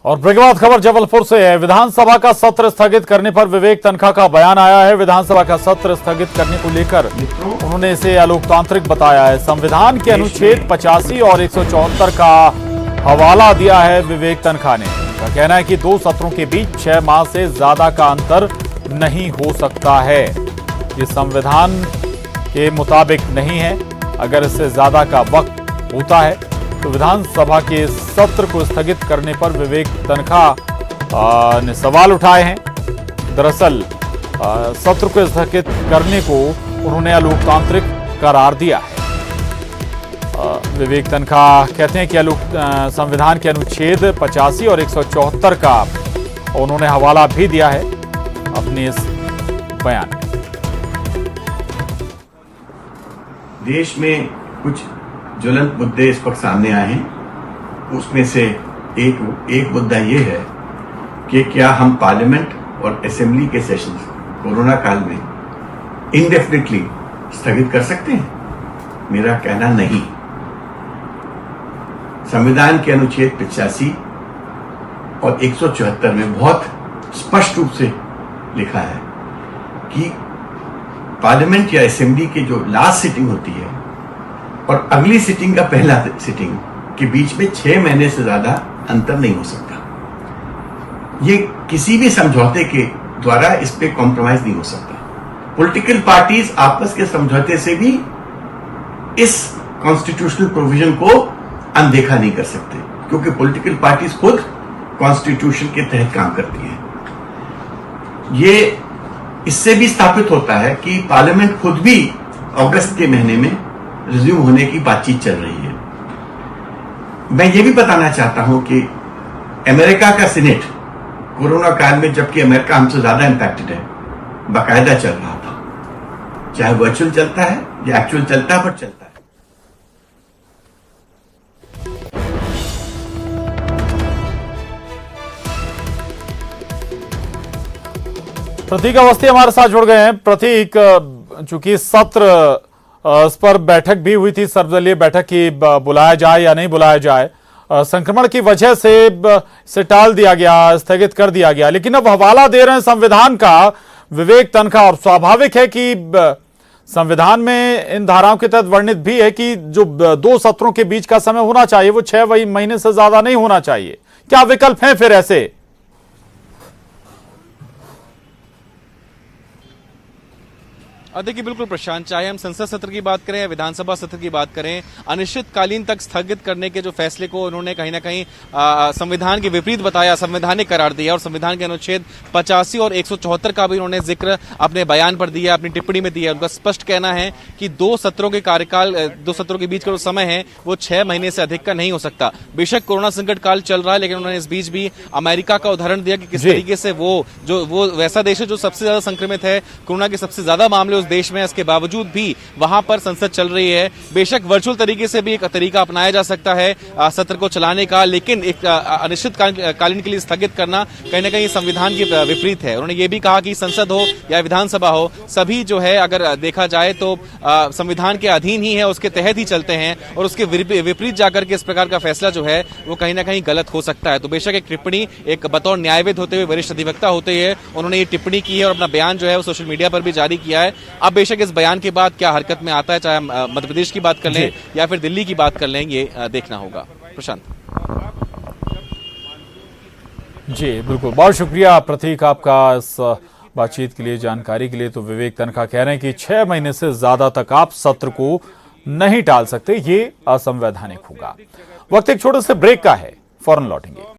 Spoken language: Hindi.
और ब्रेक के बाद खबर जबलपुर से है। विधानसभा का सत्र स्थगित करने पर विवेक तनखा का बयान आया है। विधानसभा का सत्र स्थगित करने को लेकर उन्होंने इसे अलोकतांत्रिक बताया है। संविधान के अनुच्छेद 85 और 174 का हवाला दिया है विवेक तनखा ने। उनका कहना है कि दो सत्रों के बीच 6 माह से ज्यादा का अंतर नहीं हो सकता है। ये संविधान के मुताबिक नहीं है। अगर इससे ज्यादा का वक्त होता है तो विधानसभा के सत्र को स्थगित करने पर विवेक तनखा ने सवाल उठाए हैं। दरअसल सत्र को स्थगित करने को उन्होंने अलोकतांत्रिक करार दिया है। विवेक तनखा कहते हैं कि संविधान के अनुच्छेद 85 और 174 का उन्होंने हवाला भी दिया है अपने इस बयान में। देश में कुछ ज्वलंत मुद्दे इस वक्त सामने आए हैं। उसमें से एक मुद्दा ये है कि क्या हम पार्लियामेंट और असेंबली के सेशंस कोरोना काल में इंडेफिनिटली स्थगित कर सकते हैं? मेरा कहना नहीं। संविधान के अनुच्छेद 85 और 174 में बहुत स्पष्ट रूप से लिखा है कि पार्लियामेंट या असेंबली की जो लास्ट सिटिंग होती है और अगली सिटिंग का पहला सिटिंग के बीच में 6 महीने से ज्यादा अंतर नहीं हो सकता। ये किसी भी समझौते के द्वारा इस पे कॉम्प्रोमाइज नहीं हो सकता। पॉलिटिकल पार्टीज आपस के समझौते से भी इस कॉन्स्टिट्यूशनल प्रोविजन को अनदेखा नहीं कर सकते, क्योंकि पॉलिटिकल पार्टीज खुद कॉन्स्टिट्यूशन के तहत काम करती हैं। ये इससे भी स्थापित होता है कि पार्लियामेंट खुद भी अगस्त के महीने में रिज्यूम होने की बातचीत चल रही है। मैं ये भी बताना चाहता हूं कि अमेरिका का सीनेट कोरोना काल में, जबकि अमेरिका हमसे ज्यादा इंपैक्टेड है, बाकायदा चल रहा था। चाहे वर्चुअल चलता है या एक्चुअल चलता है, पर चलता है। प्रतीक अवस्थी हमारे साथ जुड़ गए हैं। प्रतीक, चूंकि सत्र इस पर बैठक भी हुई थी, सर्वदलीय बैठक की बुलाया जाए या नहीं बुलाया जाए, संक्रमण की वजह से टाल दिया गया, स्थगित कर दिया गया, लेकिन अब हवाला दे रहे हैं संविधान का विवेक तनखा। और स्वाभाविक है कि संविधान में इन धाराओं के तहत वर्णित भी है कि जो 2 सत्रों के बीच का समय होना चाहिए वो 6 महीने से ज्यादा नहीं होना चाहिए। क्या विकल्प हैं फिर ऐसे? देखिए, बिल्कुल प्रशांत, चाहे हम संसद सत्र की बात करें या विधानसभा सत्र की बात करें, अनिश्चितकालीन तक स्थगित करने के जो फैसले को उन्होंने कहीं ना कहीं संविधान के विपरीत बताया, संवैधानिक करार दिया। और संविधान के अनुच्छेद 85 और 174 का भी उन्होंने जिक्र अपने बयान पर दिया, अपनी टिप्पणी में दिया। उनका स्पष्ट कहना है कि 2 सत्रों के कार्यकाल, 2 सत्रों के बीच का जो समय है वो 6 महीने से अधिक का नहीं हो सकता। बेशक कोरोना संकट काल चल रहा है, लेकिन उन्होंने इस बीच भी अमेरिका का उदाहरण दिया कि किस तरीके से वो वैसा देश है जो सबसे ज्यादा संक्रमित है, कोरोना के सबसे ज्यादा मामले उस देश में, इसके बावजूद भी वहां पर संसद चल रही है। बेशक वर्चुअल तरीके से भी एक तरीका अपनाया जा सकता है सत्र को चलाने का, लेकिन एक अनिश्चितकालीन के लिए स्थगित करना कहीं ना कहीं संविधान के विपरीत है। उन्होंने ये भी कहा कि संसद हो या विधानसभा हो, सभी जो है अगर देखा जाए तो संविधान के अधीन ही है, उसके तहत ही चलते हैं, और उसके विपरीत जाकर के इस प्रकार का फैसला जो है वो कहीं ना कहीं गलत हो सकता है। तो बेशक एक टिप्पणी, एक बतौर न्यायविद होते हुए, वरिष्ठ अधिवक्ता होते हुए उन्होंने ये टिप्पणी की है और अपना बयान जो है वो सोशल मीडिया पर भी जारी किया है। अब बेशक इस बयान के बाद क्या हरकत में आता है, चाहे मध्य प्रदेश की बात कर लें या फिर दिल्ली की बात कर लें, ये देखना होगा। प्रशांत जी, बिल्कुल, बहुत शुक्रिया प्रतीक आपका इस बातचीत के लिए, जानकारी के लिए। तो विवेक तनखा कह रहे हैं कि 6 महीने से ज्यादा तक आप सत्र को नहीं टाल सकते, ये असंवैधानिक होगा। वक्त एक छोटे से ब्रेक का है, फौरन लौटेंगे।